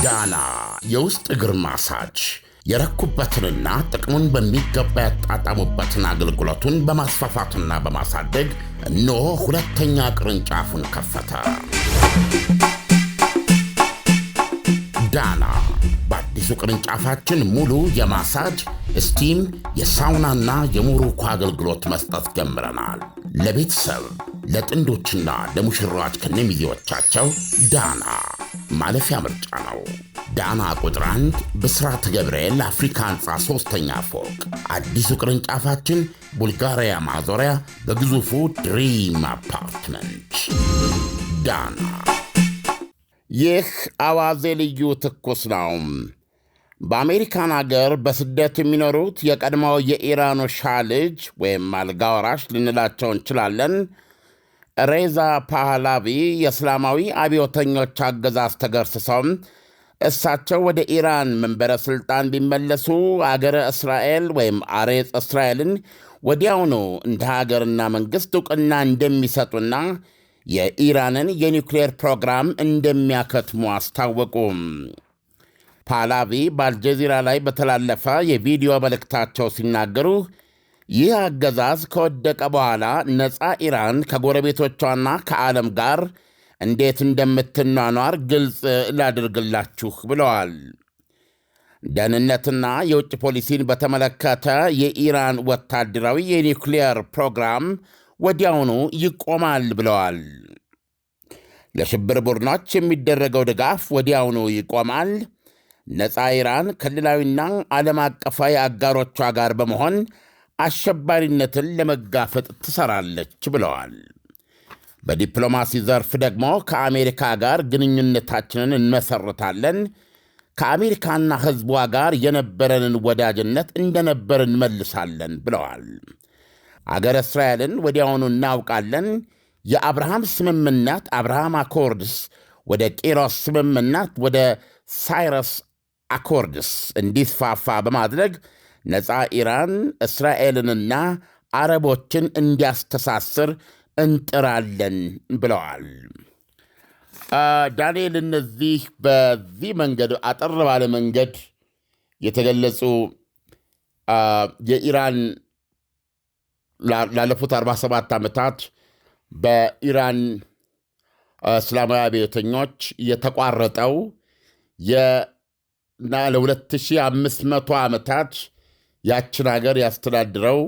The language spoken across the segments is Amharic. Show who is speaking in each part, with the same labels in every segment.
Speaker 1: ዳና የውስጥ እግር ማሳጅ የረኩበትንና ጥቅሙን በሚገባ ያጣጣሙበትን አገልግሎቱን በማስፋፋትና በማሳደግ እነሆ ሁለተኛ ቅርንጫፉን ከፈተ። ዳና በአዲሱ ቅርንጫፋችን ሙሉ የማሳጅ ስቲም፣ የሳውናና የሞሮኮ አገልግሎት መስጠት ጀምረናል። ለቤተሰብ ለጥንዶችና ለሙሽራዎች ከነሚዜዎቻቸው ዳና ማለፊያ ምርጫ ነው። ዳና ቁጥር 1 ብስራተ ገብርኤል አፍሪካ ህንፃ 3ኛ ፎቅ። አዲሱ ቅርንጫፋችን ቡልጋሪያ ማዞሪያ በግዙፉ ድሪም አፓርትመንት። ዳና። ይህ አዋዜ ልዩ ትኩስ ነው። በአሜሪካን አገር በስደት የሚኖሩት የቀድሞው የኢራኑ ሻህ ልጅ ወይም አልጋ ወራሽ ልንላቸው እንችላለን ሬዛ ፓህላቪ የእስላማዊ አብዮተኞች አገዛዝ ተገርስሰው እሳቸው ወደ ኢራን መንበረ ሥልጣን ቢመለሱ አገረ እስራኤል ወይም አሬጽ እስራኤልን ወዲያውኑ እንደ ሀገርና መንግሥት ዕውቅና እንደሚሰጡና የኢራንን የኒውክሌር ፕሮግራም እንደሚያከትሙ አስታወቁ። ፓህላቪ በአልጀዚራ ላይ በተላለፈ የቪዲዮ መልእክታቸው ሲናገሩ ይህ አገዛዝ ከወደቀ በኋላ ነፃ ኢራን ከጎረቤቶቿና ከዓለም ጋር እንዴት እንደምትኗኗር ግልጽ ላድርግላችሁ ብለዋል። ደህንነትና የውጭ ፖሊሲን በተመለከተ የኢራን ወታደራዊ የኒውክሊየር ፕሮግራም ወዲያውኑ ይቆማል ብለዋል። ለሽብር ቡድኖች የሚደረገው ድጋፍ ወዲያውኑ ይቆማል። ነፃ ኢራን ክልላዊና ዓለም አቀፋዊ አጋሮቿ ጋር በመሆን አሸባሪነትን ለመጋፈጥ ትሰራለች ብለዋል። በዲፕሎማሲ ዘርፍ ደግሞ ከአሜሪካ ጋር ግንኙነታችንን እንመሰርታለን፣ ከአሜሪካና ሕዝቧ ጋር የነበረንን ወዳጅነት እንደነበር እንመልሳለን ብለዋል። አገር እስራኤልን ወዲያውኑ እናውቃለን። የአብርሃም ስምምነት አብርሃም አኮርድስ ወደ ቂሮስ ስምምነት ወደ ሳይረስ አኮርድስ እንዲስፋፋ በማድረግ ነፃ ኢራን እስራኤልንና አረቦችን እንዲያስተሳስር እንጥራለን ብለዋል። ዳንኤል፣ እነዚህ በዚህ መንገድ አጠር ባለ መንገድ የተገለጹ የኢራን ላለፉት 47 ዓመታት በኢራን እስላማዊ አብዮተኞች የተቋረጠው እና ለ2500 ዓመታት ያችን ሀገር ያስተዳድረው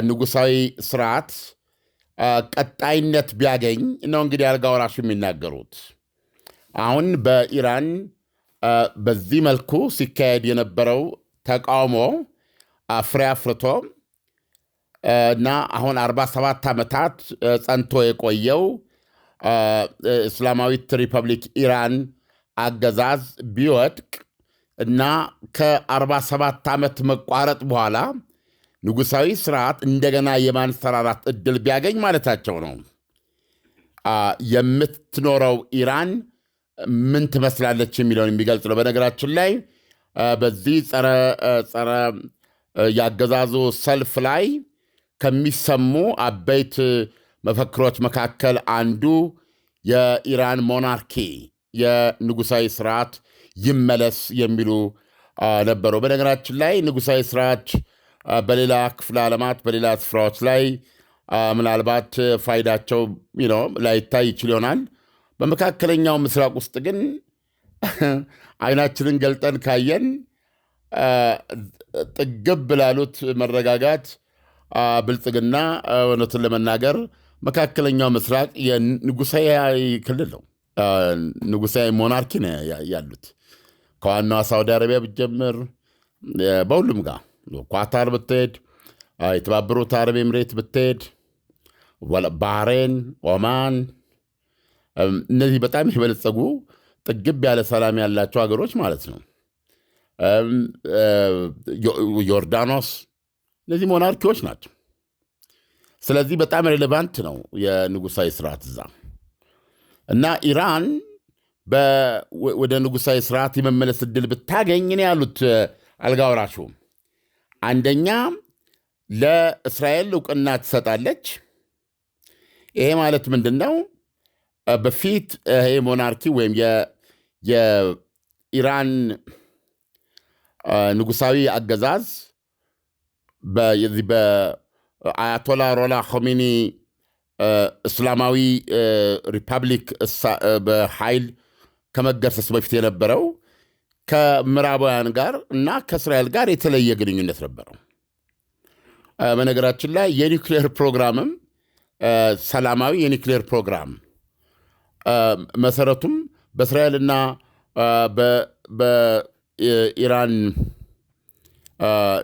Speaker 1: ንጉሣዊ ስርዓት ቀጣይነት ቢያገኝ ነው እንግዲህ አልጋ ወራሹ የሚናገሩት። አሁን በኢራን በዚህ መልኩ ሲካሄድ የነበረው ተቃውሞ ፍሬ አፍርቶ እና አሁን 47 ዓመታት ጸንቶ የቆየው እስላማዊት ሪፐብሊክ ኢራን አገዛዝ ቢወድቅ እና ከ47 ዓመት መቋረጥ በኋላ ንጉሣዊ ስርዓት እንደገና የማንሰራራት ዕድል ቢያገኝ ማለታቸው ነው። የምትኖረው ኢራን ምን ትመስላለች የሚለውን የሚገልጽ ነው። በነገራችን ላይ በዚህ ጸረ ያገዛዙ ሰልፍ ላይ ከሚሰሙ አበይት መፈክሮች መካከል አንዱ የኢራን ሞናርኪ የንጉሣዊ ስርዓት ይመለስ የሚሉ ነበሩ። በነገራችን ላይ ንጉሣዊ ስርዓት በሌላ ክፍለ ዓለማት በሌላ ስፍራዎች ላይ ምናልባት ፋይዳቸው ላይታይ ይችል ይሆናል። በመካከለኛው ምስራቅ ውስጥ ግን አይናችንን ገልጠን ካየን ጥግብ ላሉት መረጋጋት፣ ብልጽግና እውነቱን ለመናገር መካከለኛው ምስራቅ የንጉሣዊ ክልል ነው። ንጉሣዊ ሞናርኪ ነው ያሉት። ከዋናዋ ሳውዲ አረቢያ ብትጀምር በሁሉም ጋር ኳታር ብትሄድ፣ የተባበሩት አረብ ኤምሬት ብትሄድ፣ ባህሬን፣ ኦማን፣ እነዚህ በጣም የበለጸጉ ጥግብ ያለ ሰላም ያላቸው ሀገሮች ማለት ነው። ዮርዳኖስ፣ እነዚህ ሞናርኪዎች ናቸው። ስለዚህ በጣም ሬሌቫንት ነው የንጉሣዊ ስርዓት እዛ እና ኢራን ወደ ንጉሣዊ ስርዓት የመመለስ ዕድል ብታገኝ ነው ያሉት አልጋ ወራሹ። አንደኛ ለእስራኤል ዕውቅና ትሰጣለች። ይሄ ማለት ምንድን ነው? በፊት ይሄ ሞናርኪ ወይም የኢራን ንጉሳዊ አገዛዝ በአያቶላ ሮላ ኾሜኒ እስላማዊ ሪፐብሊክ በኃይል ከመገርሰስ በፊት የነበረው ከምዕራባውያን ጋር እና ከእስራኤል ጋር የተለየ ግንኙነት ነበረው። በነገራችን ላይ የኒውክሌር ፕሮግራምም ሰላማዊ የኒውክሌር ፕሮግራም መሰረቱም በእስራኤልና በኢራን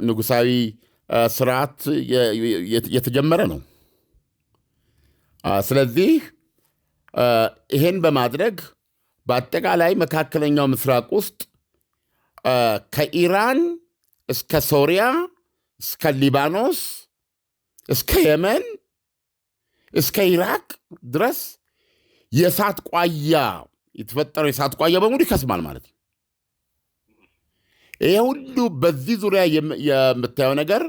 Speaker 1: ንጉሳዊ ስርዓት የተጀመረ ነው። ስለዚህ ይሄን በማድረግ በአጠቃላይ መካከለኛው ምስራቅ ውስጥ ከኢራን እስከ ሶሪያ እስከ ሊባኖስ እስከ የመን እስከ ኢራቅ ድረስ የእሳት ቋያ የተፈጠረው የእሳት ቋያ በሙሉ ይከስማል ማለት ነው። ይሄ ሁሉ በዚህ ዙሪያ የምታየው ነገር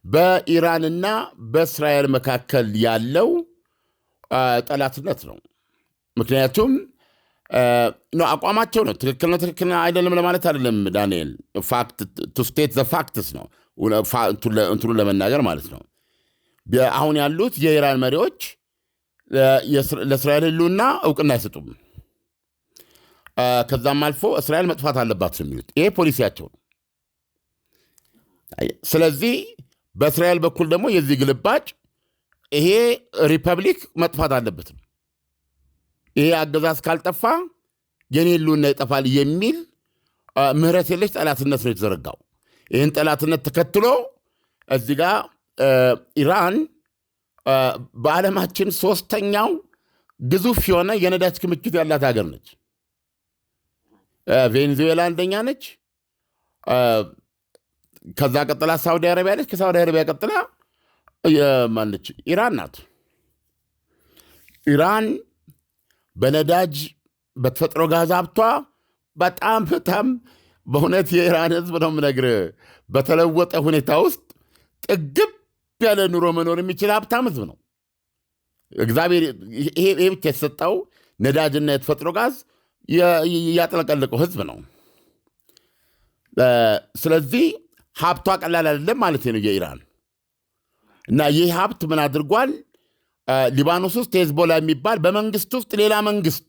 Speaker 1: በኢራንና በእስራኤል መካከል ያለው ጠላትነት ነው። ምክንያቱም አቋማቸው ነው። ትክክል ነው ትክክል አይደለም ለማለት አይደለም ዳንኤል፣ ቱ ስቴት ዘ ፋክትስ ነው እንትኑን ለመናገር ማለት ነው። አሁን ያሉት የኢራን መሪዎች ለእስራኤል ሕልውና እውቅና አይሰጡም። ከዛም አልፎ እስራኤል መጥፋት አለባት የሚሉት ይሄ ፖሊሲያቸው ነው። ስለዚህ በእስራኤል በኩል ደግሞ የዚህ ግልባጭ ይሄ ሪፐብሊክ መጥፋት አለበት ነው። ይሄ አገዛዝ ካልጠፋ የኔ ሕልውና ይጠፋል የሚል ምህረት የለሽ ጠላትነት ነው የተዘረጋው። ይህን ጠላትነት ተከትሎ እዚህ ጋር ኢራን በዓለማችን ሶስተኛው ግዙፍ የሆነ የነዳጅ ክምችት ያላት ሀገር ነች። ቬኔዙዌላ አንደኛ ነች። ከዛ ቀጥላ ሳውዲ አረቢያ ነች። ከሳውዲ አረቢያ ቀጥላ ማነች? ኢራን ናት። ኢራን በነዳጅ በተፈጥሮ ጋዝ ሀብቷ በጣም በእውነት የኢራን ህዝብ ነው የምነግርህ በተለወጠ ሁኔታ ውስጥ ጥግብ ያለ ኑሮ መኖር የሚችል ሀብታም ህዝብ ነው። እግዚአብሔር ይሄ ብቻ የተሰጠው ነዳጅና የተፈጥሮ ጋዝ ያጠለቀለቀው ህዝብ ነው። ስለዚህ ሀብቷ ቀላል አይደለም ማለት ነው የኢራን እና ይህ ሀብት ምን አድርጓል? ሊባኖስ ውስጥ ሄዝቦላ የሚባል በመንግስት ውስጥ ሌላ መንግስት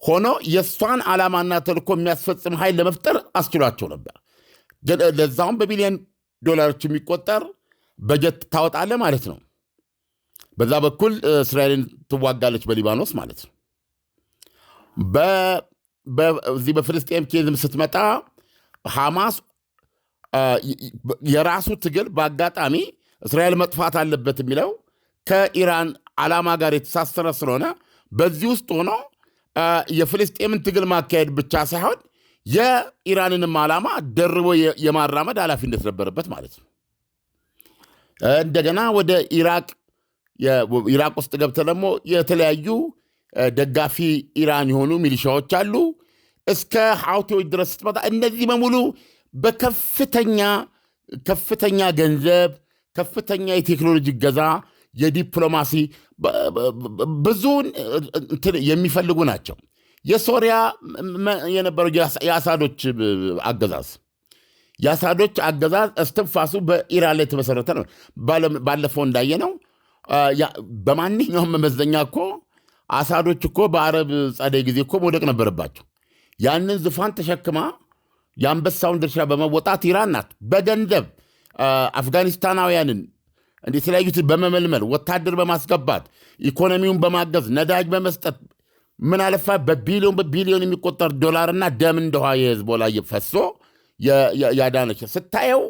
Speaker 1: ሆኖ የእሷን ዓላማና ተልእኮ የሚያስፈጽም ኃይል ለመፍጠር አስችሏቸው ነበር። ለዛውም በቢሊዮን ዶላሮች የሚቆጠር በጀት ታወጣለ ማለት ነው። በዛ በኩል እስራኤልን ትዋጋለች በሊባኖስ ማለት ነው። በዚህ በፍልስጤም ኬዝም ስትመጣ ሐማስ የራሱ ትግል በአጋጣሚ እስራኤል መጥፋት አለበት የሚለው ከኢራን ዓላማ ጋር የተሳሰረ ስለሆነ በዚህ ውስጥ ሆኖ የፍልስጤምን ትግል ማካሄድ ብቻ ሳይሆን የኢራንንም ዓላማ ደርቦ የማራመድ ኃላፊነት ነበረበት ማለት ነው። እንደገና ወደ ኢራቅ ውስጥ ገብተ ደግሞ የተለያዩ ደጋፊ ኢራን የሆኑ ሚሊሻዎች አሉ። እስከ ሐውቲዎች ድረስ ስትመጣ እነዚህ በሙሉ በከፍተኛ ገንዘብ፣ ከፍተኛ የቴክኖሎጂ ገዛ፣ የዲፕሎማሲ ብዙን የሚፈልጉ ናቸው። የሶሪያ የነበረው የአሳዶች አገዛዝ እስትንፋሱ በኢራን ላይ የተመሰረተ ነው። ባለፈው እንዳየነው በማንኛውም መመዘኛ እኮ አሳዶች እኮ በአረብ ጸደይ ጊዜ እኮ መውደቅ ነበረባቸው። ያንን ዙፋን ተሸክማ የአንበሳውን ድርሻ በመወጣት ኢራን ናት። በገንዘብ አፍጋኒስታናውያንን የተለያዩትን በመመልመል ወታደር በማስገባት ኢኮኖሚውን በማገዝ ነዳጅ በመስጠት ምን አለፋ በቢሊዮን የሚቆጠር ዶላርና ደም እንደውሃ የህዝቦላ ፈሶ ያዳነች ስታየው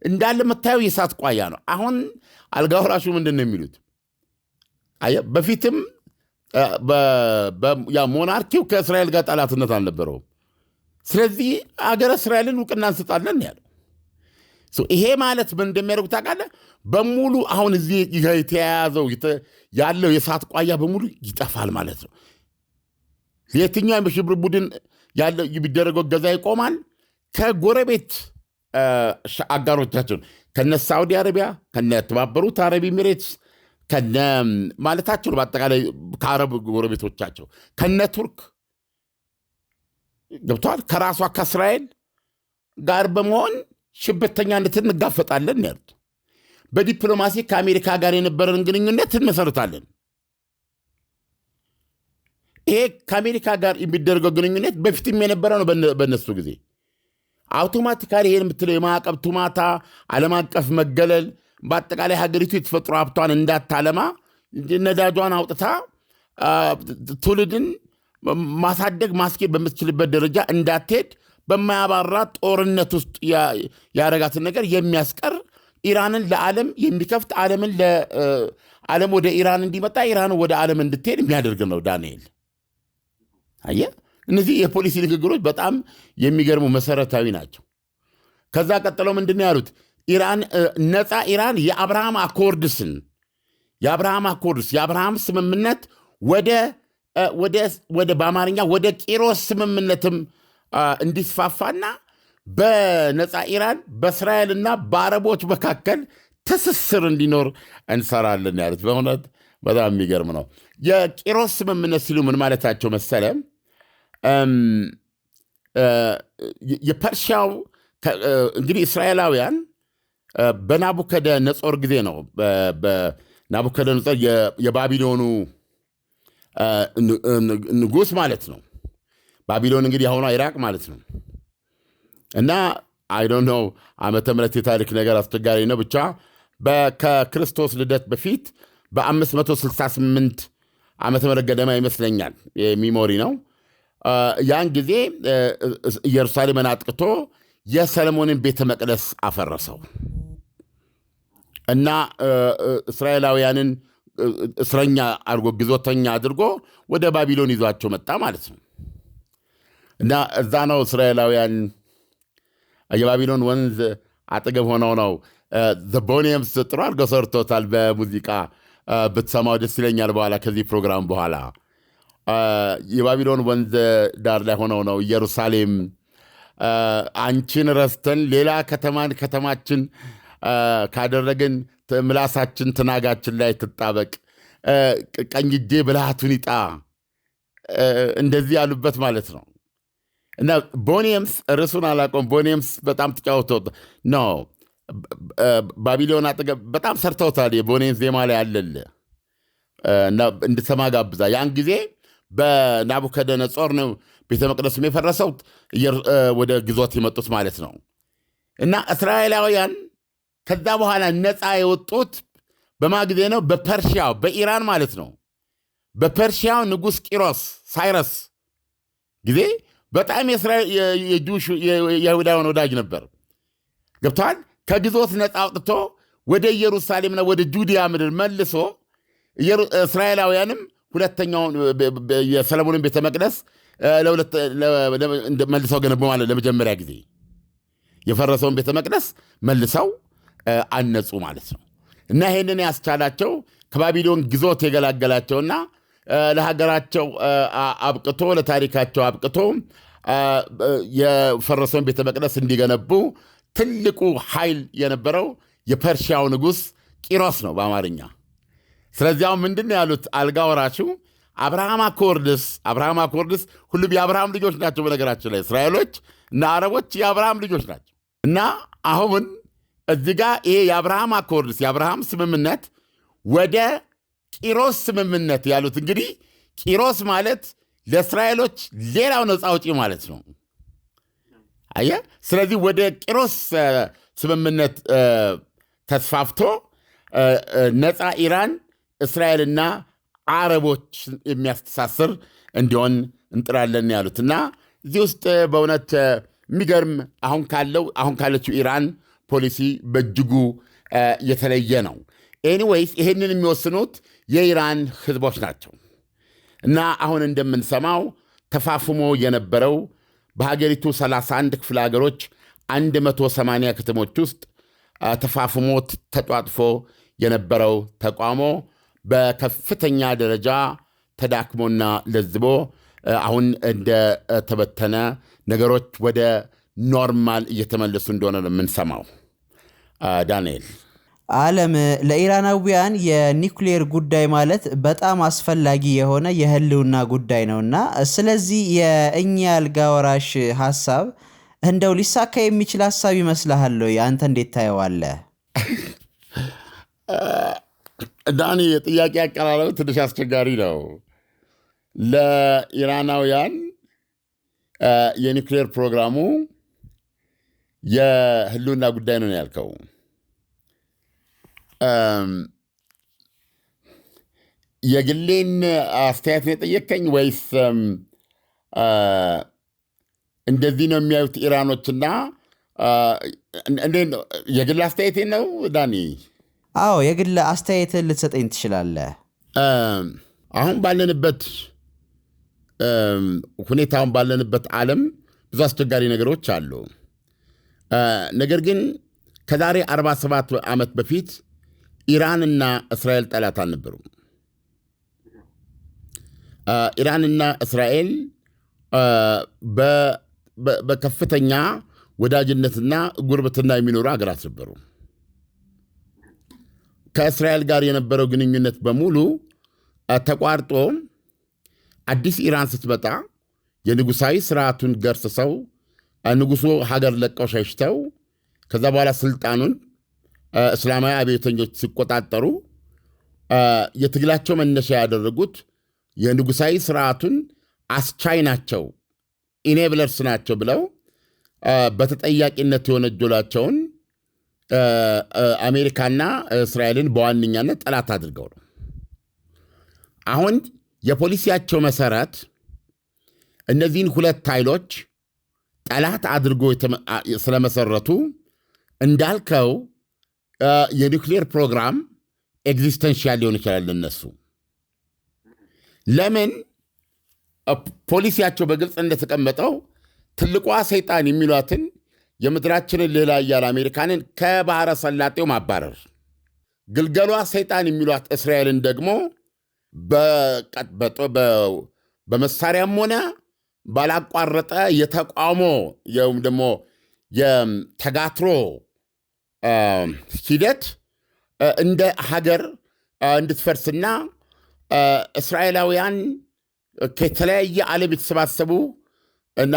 Speaker 1: እንዳለ የምታየው የእሳት ቋያ ነው። አሁን አልጋ ወራሹ ምንድን ነው የሚሉት? በፊትም ሞናርኪው ከእስራኤል ጋር ጠላትነት አልነበረውም። ስለዚህ አገረ እስራኤልን እውቅና እንስጣለን ያለው ይሄ ማለት ምን እንደሚያደርጉ ታውቃለህ? በሙሉ አሁን እዚህ የተያያዘው ያለው የእሳት ቋያ በሙሉ ይጠፋል ማለት ነው። የትኛው የሽብር ቡድን ያለው የሚደረገው እገዛ ይቆማል። ከጎረቤት አጋሮቻቸውን ከነ ሳዑዲ አረቢያ ከነ ተባበሩት አረብ ኤሚሬትስ ከነ ማለታቸው በአጠቃላይ ከአረብ ጎረቤቶቻቸው ከነ ቱርክ ገብተዋል። ከራሷ ከእስራኤል ጋር በመሆን ሽብርተኛነትን እንጋፈጣለን ያሉት። በዲፕሎማሲ ከአሜሪካ ጋር የነበረን ግንኙነት እንመሰርታለን። ይሄ ከአሜሪካ ጋር የሚደረገው ግንኙነት በፊትም የነበረ ነው። በእነሱ ጊዜ አውቶማቲካሊ ይሄን የምትለው የማዕቀብ ቱማታ፣ ዓለም አቀፍ መገለል፣ በአጠቃላይ ሀገሪቱ የተፈጥሮ ሀብቷን እንዳታለማ ነዳጇን አውጥታ ትውልድን ማሳደግ ማስኬድ በምትችልበት ደረጃ እንዳትሄድ በማያባራ ጦርነት ውስጥ ያረጋትን ነገር የሚያስቀር ኢራንን ለዓለም የሚከፍት ዓለም ወደ ኢራን እንዲመጣ ኢራን ወደ ዓለም እንድትሄድ የሚያደርግ ነው። ዳንኤል አየህ፣ እነዚህ የፖሊሲ ንግግሮች በጣም የሚገርሙ መሰረታዊ ናቸው። ከዛ ቀጥለው ምንድን ነው ያሉት? ነፃ ኢራን የአብርሃም ስምምነት ወደ በአማርኛ ወደ ቂሮስ ስምምነትም እንዲስፋፋና በነፃ ኢራን በእስራኤልና በአረቦች መካከል ትስስር እንዲኖር እንሰራለን ያሉት በእውነት በጣም የሚገርም ነው። የቂሮስ ስምምነት ሲሉ ምን ማለታቸው መሰለ? የፐርሺያው እንግዲህ እስራኤላውያን በናቡከደነጾር ጊዜ ነው። በናቡከደነጾር የባቢሎኑ ንጉሥ ማለት ነው። ባቢሎን እንግዲህ አሁኗ ኢራቅ ማለት ነው። እና አይ ዶንት ኖ ዓመተ ምሕረት የታሪክ ነገር አስቸጋሪ ነው። ብቻ ከክርስቶስ ልደት በፊት በ568 ዓመተ ምሕረት ገደማ ይመስለኛል፣ የሚሞሪ ነው። ያን ጊዜ ኢየሩሳሌምን አጥቅቶ የሰለሞንን ቤተ መቅደስ አፈረሰው እና እስራኤላውያንን እስረኛ አድርጎ ግዞተኛ አድርጎ ወደ ባቢሎን ይዟቸው መጣ ማለት ነው። እና እዛ ነው እስራኤላውያን የባቢሎን ወንዝ አጠገብ ሆነው ነው። ቦኒየምስ ጥሩ አድርገው ሰርቶታል በሙዚቃ ብትሰማው ደስ ይለኛል። በኋላ ከዚህ ፕሮግራም በኋላ የባቢሎን ወንዝ ዳር ላይ ሆነው ነው ኢየሩሳሌም አንቺን ረስተን ሌላ ከተማችን ካደረግን ምላሳችን ትናጋችን ላይ ትጣበቅ፣ ቀኝ እጄ ብልሃቱን ይጣ፣ እንደዚህ ያሉበት ማለት ነው። እና ቦኒየምስ ርዕሱን አላውቀውም። ቦኒየምስ በጣም ተጫውተው ነው ባቢሎን አጠገብ በጣም ሰርተውታል። የቦኒየምስ ዜማ ላይ አለለ እና እንድሰማ ጋብዛ። ያን ጊዜ በናቡከደነጾር ነው ቤተ መቅደሱም የፈረሰው ወደ ግዞት የመጡት ማለት ነው። እና እስራኤላውያን ከዛ በኋላ ነፃ የወጡት በማጊዜ ነው? በፐርሺያው በኢራን ማለት ነው። በፐርሺያው ንጉሥ ቂሮስ ሳይረስ ጊዜ በጣም የይሁዳውያን ወዳጅ ነበር። ገብተዋል። ከግዞት ነፃ አውጥቶ ወደ ኢየሩሳሌምና ወደ ጁዲያ ምድር መልሶ እስራኤላውያንም ሁለተኛውን የሰለሞንን ቤተ መቅደስ መልሰው ገነቡ ማለት ለመጀመሪያ ጊዜ የፈረሰውን ቤተ መቅደስ መልሰው አነጹ ማለት ነው። እና ይሄንን ያስቻላቸው ከባቢሎን ግዞት የገላገላቸውና ለሀገራቸው አብቅቶ ለታሪካቸው አብቅቶ የፈረሰውን ቤተ መቅደስ እንዲገነቡ ትልቁ ኃይል የነበረው የፐርሺያው ንጉሥ ቂሮስ ነው በአማርኛ። ስለዚያው ምንድን ነው ያሉት? አልጋ ወራሹ አብርሃም አኮርድስ ሁሉም የአብርሃም ልጆች ናቸው። በነገራችን ላይ እስራኤሎች እና አረቦች የአብርሃም ልጆች ናቸው። እና አሁን እዚህ ጋር ይሄ የአብርሃም አኮርድስ የአብርሃም ስምምነት ወደ ቂሮስ ስምምነት ያሉት እንግዲህ ቂሮስ ማለት ለእስራኤሎች ሌላው ነፃ አውጪ ማለት ነው። አየህ። ስለዚህ ወደ ቂሮስ ስምምነት ተስፋፍቶ ነፃ ኢራን እስራኤልና አረቦች የሚያስተሳስር እንዲሆን እንጥራለን ያሉት እና እዚህ ውስጥ በእውነት የሚገርም አሁን ካለችው ኢራን ፖሊሲ በእጅጉ የተለየ ነው። ኤኒዌይስ ይሄንን የሚወስኑት የኢራን ህዝቦች ናቸው እና አሁን እንደምንሰማው ተፋፍሞ የነበረው በሀገሪቱ 31 ክፍለ ሀገሮች 180 ከተሞች ውስጥ ተፋፍሞ ተጧጥፎ የነበረው ተቋሞ በከፍተኛ ደረጃ ተዳክሞና ለዝቦ አሁን እንደተበተነ ነገሮች ወደ ኖርማል እየተመለሱ እንደሆነ ነው የምንሰማው። ዳንኤል
Speaker 2: ዓለም ለኢራናውያን የኒውክሌር ጉዳይ ማለት በጣም አስፈላጊ የሆነ የህልውና ጉዳይ ነውና ስለዚህ የእኛ አልጋ ወራሽ ሐሳብ እንደው ሊሳካ የሚችል ሐሳብ ይመስልሃል ወይ? አንተ እንዴት ታየዋለህ?
Speaker 1: ዳኒ የጥያቄ አቀራረብ ትንሽ አስቸጋሪ ነው። ለኢራናውያን የኒውክሌር ፕሮግራሙ የህልውና ጉዳይ ነው ያልከው። የግሌን አስተያየት ነው የጠየቀኝ ወይስ እንደዚህ ነው የሚያዩት ኢራኖችና የግል አስተያየቴ ነው ዳኒ?
Speaker 2: አዎ የግል አስተያየትን ልትሰጠኝ ትችላለህ።
Speaker 1: አሁን ባለንበት ሁኔታውን ባለንበት ዓለም ብዙ አስቸጋሪ ነገሮች አሉ። ነገር ግን ከዛሬ 47 ዓመት በፊት ኢራንና እስራኤል ጠላት አልነበሩም። ኢራንና እስራኤል በከፍተኛ ወዳጅነትና ጉርብትና የሚኖሩ አገራት ነበሩ። ከእስራኤል ጋር የነበረው ግንኙነት በሙሉ ተቋርጦ አዲስ ኢራን ስትመጣ የንጉሳዊ ስርዓቱን ገርስሰው ንጉሱ ሀገር ለቀው ሸሽተው ከዛ በኋላ ስልጣኑን እስላማዊ አብዮተኞች ሲቆጣጠሩ የትግላቸው መነሻ ያደረጉት የንጉሳዊ ስርዓቱን አስቻይ ናቸው፣ ኢኔብለርስ ናቸው ብለው በተጠያቂነት የወነጀሏቸውን አሜሪካና እስራኤልን በዋነኛነት ጠላት አድርገው ነው። አሁን የፖሊሲያቸው መሰረት እነዚህን ሁለት ኃይሎች ጠላት አድርጎ ስለመሰረቱ እንዳልከው የኒውክሌር ፕሮግራም ኤግዚስተንሻል ሊሆን ይችላል እነሱ። ለምን ፖሊሲያቸው በግልጽ እንደተቀመጠው ትልቋ ሰይጣን የሚሏትን የምድራችንን ሌላ እያለ አሜሪካንን ከባህረ ሰላጤው ማባረር፣ ግልገሏ ሰይጣን የሚሏት እስራኤልን ደግሞ በመሳሪያም ሆነ ባላቋረጠ የተቃውሞ ወይም ደግሞ የተጋትሮ ሂደት እንደ ሀገር እንድትፈርስና እስራኤላውያን ከተለያየ ዓለም የተሰባሰቡ እና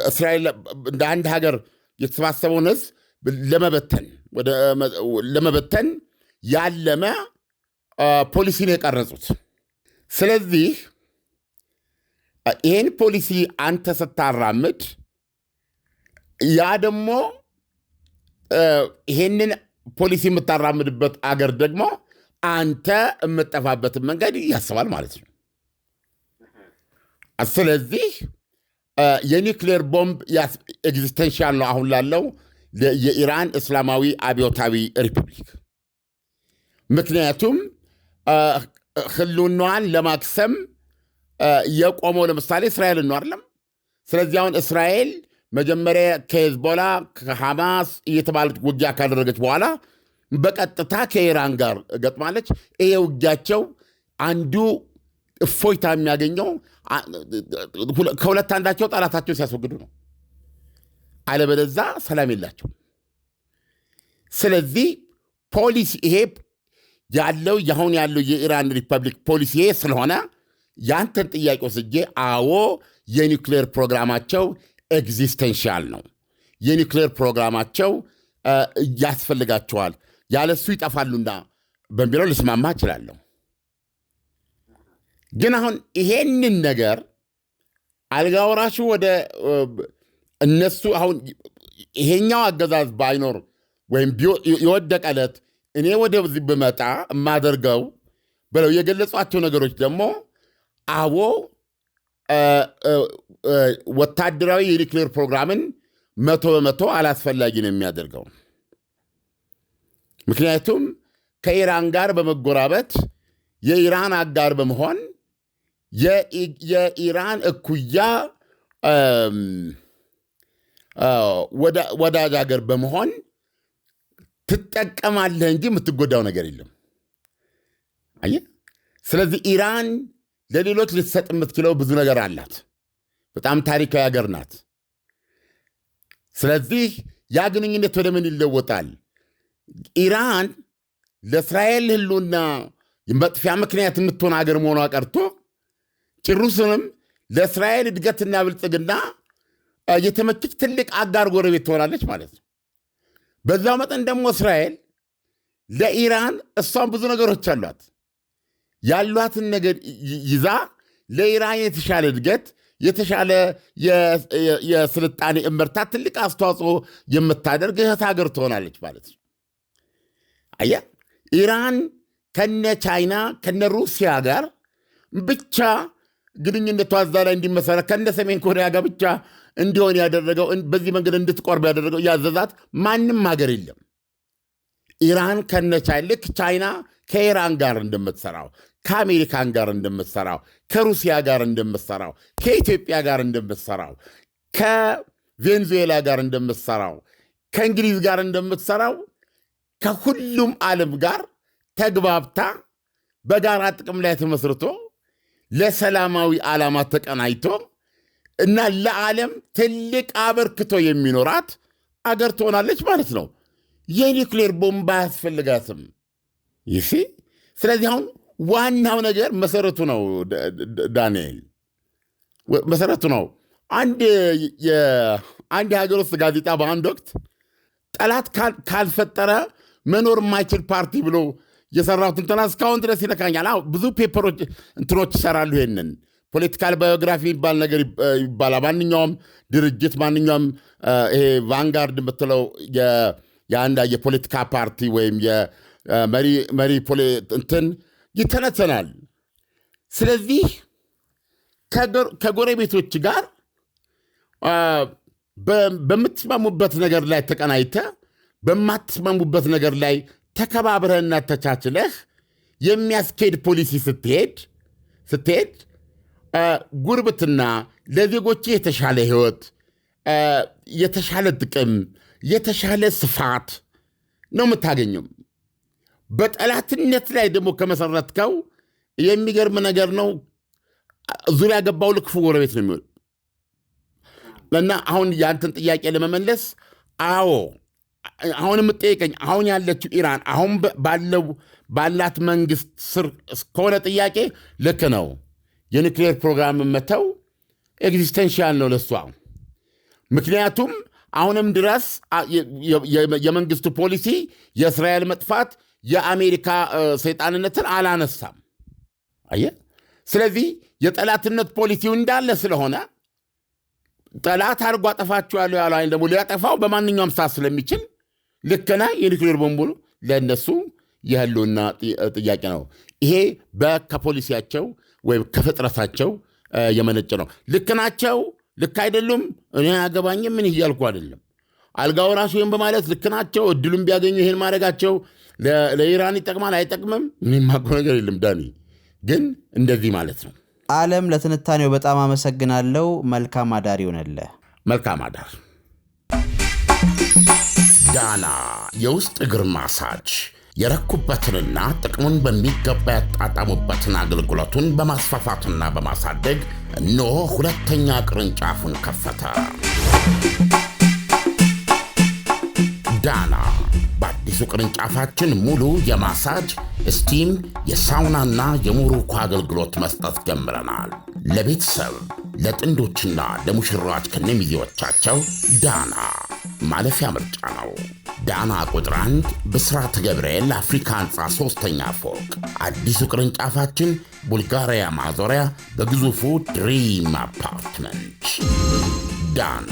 Speaker 1: እስራኤል እንደ አንድ ሀገር የተሰባሰበውን ሕዝብ ለመበተን ያለመ ፖሊሲ ነው የቀረጹት። ስለዚህ ይህን ፖሊሲ አንተ ስታራምድ ያ ደግሞ ይህንን ፖሊሲ የምታራምድበት አገር ደግሞ አንተ የምጠፋበትን መንገድ ያስባል ማለት ነው። ስለዚህ የኒውክሌር ቦምብ ኤግዚስተንሻል ነው አሁን ላለው የኢራን እስላማዊ አብዮታዊ ሪፑብሊክ። ምክንያቱም ህልውናዋን ለማክሰም የቆመው ለምሳሌ እስራኤል ነው አይደለም። ስለዚህ አሁን እስራኤል መጀመሪያ ከሄዝቦላ ከሐማስ እየተባለች ውጊያ ካደረገች በኋላ በቀጥታ ከኢራን ጋር ገጥማለች። ይሄ ውጊያቸው አንዱ እፎይታ የሚያገኘው ከሁለት አንዳቸው ጠላታቸው ሲያስወግዱ ነው። አለበለዛ ሰላም የላቸው። ስለዚህ ፖሊሲ ይሄ ያለው አሁን ያለው የኢራን ሪፐብሊክ ፖሊሲ ይሄ ስለሆነ ያንተን ጥያቄ ወስጄ አዎ የኒውክሌር ፕሮግራማቸው ኤግዚስተንሻል ነው፣ የኒውክሌር ፕሮግራማቸው ያስፈልጋቸዋል፣ ያለሱ ይጠፋሉና በሚለው ልስማማ እችላለሁ። ግን አሁን ይሄንን ነገር አልጋ ወራሹ ወደ እነሱ አሁን ይሄኛው አገዛዝ ባይኖር ወይም የወደቀ ዕለት እኔ ወደዚህ ብመጣ የማደርገው ብለው የገለጿቸው ነገሮች ደግሞ አዎ ወታደራዊ የኒውክሌር ፕሮግራምን 100% አላስፈላጊ ነው የሚያደርገው። ምክንያቱም ከኢራን ጋር በመጎራበት የኢራን አጋር በመሆን የኢራን እኩያ ወዳጅ ሀገር በመሆን ትጠቀማለህ እንጂ የምትጎዳው ነገር የለም። አየህ። ስለዚህ ኢራን ለሌሎች ልትሰጥ የምትችለው ብዙ ነገር አላት። በጣም ታሪካዊ ሀገር ናት። ስለዚህ ያ ግንኙነት ወደ ምን ይለወጣል? ኢራን ለእስራኤል ህልውና መጥፊያ ምክንያት የምትሆን አገር መሆኗ ቀርቶ ጭሩስንም ለእስራኤል እድገትና ብልጽግና የተመቸች ትልቅ አጋር ጎረቤት ትሆናለች ማለት ነው። በዛው መጠን ደግሞ እስራኤል ለኢራን እሷን ብዙ ነገሮች አሏት። ያሏትን ነገር ይዛ ለኢራን የተሻለ እድገት፣ የተሻለ የስልጣኔ እመርታ ትልቅ አስተዋጽኦ የምታደርግ እህት ሀገር ትሆናለች ማለት ነው። አየህ፣ ኢራን ከነ ቻይና ከነ ሩሲያ ጋር ብቻ ግንኙነቷ እዛ ላይ እንዲመሰረት ከነ ሰሜን ኮሪያ ጋር ብቻ እንዲሆን ያደረገው በዚህ መንገድ እንድትቆርብ ያደረገው ያዘዛት ማንም ሀገር የለም። ኢራን ከነ ልክ ቻይና ከኢራን ጋር እንደምትሰራው፣ ከአሜሪካን ጋር እንደምትሰራው፣ ከሩሲያ ጋር እንደምትሰራው፣ ከኢትዮጵያ ጋር እንደምትሰራው፣ ከቬንዙዌላ ጋር እንደምትሰራው፣ ከእንግሊዝ ጋር እንደምትሰራው ከሁሉም ዓለም ጋር ተግባብታ በጋራ ጥቅም ላይ ተመስርቶ ለሰላማዊ ዓላማ ተቀናይቶ እና ለዓለም ትልቅ አበርክቶ የሚኖራት አገር ትሆናለች ማለት ነው። የኒውክሌር ቦምብ አያስፈልጋትም። ይሲ ስለዚህ አሁን ዋናው ነገር መሰረቱ ነው። ዳንኤል መሰረቱ ነው። አንድ የሀገር ውስጥ ጋዜጣ በአንድ ወቅት ጠላት ካልፈጠረ መኖር የማይችል ፓርቲ ብሎ የሰራሁት እንትና እስካሁን ድረስ ይነካኛል። ብዙ ፔፐሮች እንትኖች ይሰራሉ። ይሄንን ፖለቲካል ባዮግራፊ የሚባል ነገር ይባላል። ማንኛውም ድርጅት ማንኛውም ይሄ ቫንጋርድ የምትለው የአንድ የፖለቲካ ፓርቲ ወይም የመሪ እንትን ይተነተናል። ስለዚህ ከጎረቤቶች ጋር በምትስማሙበት ነገር ላይ ተቀናይተ በማትስማሙበት ነገር ላይ ተከባብረህና ተቻችለህ የሚያስኬድ ፖሊሲ ስትሄድ ጉርብትና ለዜጎች የተሻለ ህይወት፣ የተሻለ ጥቅም፣ የተሻለ ስፋት ነው የምታገኘው። በጠላትነት ላይ ደግሞ ከመሰረትከው የሚገርም ነገር ነው። ዙሪያ ገባው ልክፉ ጎረቤት ነው የሚሆን እና አሁን ያንተን ጥያቄ ለመመለስ አሁን የምጠይቀኝ አሁን ያለችው ኢራን አሁን ባላት መንግስት ስር እስከሆነ ጥያቄ ልክ ነው። የኒውክሌር ፕሮግራም መተው ኤግዚስተንሻል ነው ለሷ። ምክንያቱም አሁንም ድረስ የመንግስቱ ፖሊሲ የእስራኤል መጥፋት የአሜሪካ ሰይጣንነትን አላነሳም። አየህ፣ ስለዚህ የጠላትነት ፖሊሲው እንዳለ ስለሆነ ጠላት አድርጎ አጠፋችኋለሁ ያለው አይን ደግሞ ሊያጠፋው በማንኛውም ሰዓት ስለሚችል ልክና የኒውክሌር ቦምቡ ለእነሱ የህልውና ጥያቄ ነው። ይሄ ከፖሊሲያቸው ወይም ከፍጥረታቸው የመነጨ ነው። ልክ ናቸው፣ ልክ አይደሉም፣ እኔ አያገባኝም ምን እያልኩ አይደለም። አልጋ ወራሽ ወይም በማለት ልክ ናቸው፣ እድሉም ቢያገኙ ይሄን ማድረጋቸው ለኢራን ይጠቅማል አይጠቅምም ምን የማውቀው ነገር የለም። ዳኒ ግን እንደዚህ ማለት ነው።
Speaker 2: ዓለም ለትንታኔው በጣም አመሰግናለሁ። መልካም አዳር ይሆነልህ።
Speaker 1: መልካም አዳር። ዳና የውስጥ እግር ማሳጅ የረኩበትንና ጥቅሙን በሚገባ ያጣጣሙበትን አገልግሎቱን በማስፋፋትና በማሳደግ እነሆ ሁለተኛ ቅርንጫፉን ከፈተ። ዳና በአዲሱ ቅርንጫፋችን ሙሉ የማሳጅ ስቲም፣ የሳውናና የሙሩኮ አገልግሎት መስጠት ጀምረናል። ለቤተሰብ ለጥንዶችና ለሙሽራዎች ከነሚዜዎቻቸው ዳና ማለፊያ ምርጫ ነው። ዳና ቁጥር 1 ብስራተ ገብርኤል አፍሪካ ህንፃ 3ኛ ፎቅ። አዲሱ ቅርንጫፋችን ቡልጋሪያ ማዞሪያ በግዙፉ ድሪም አፓርትመንት። ዳና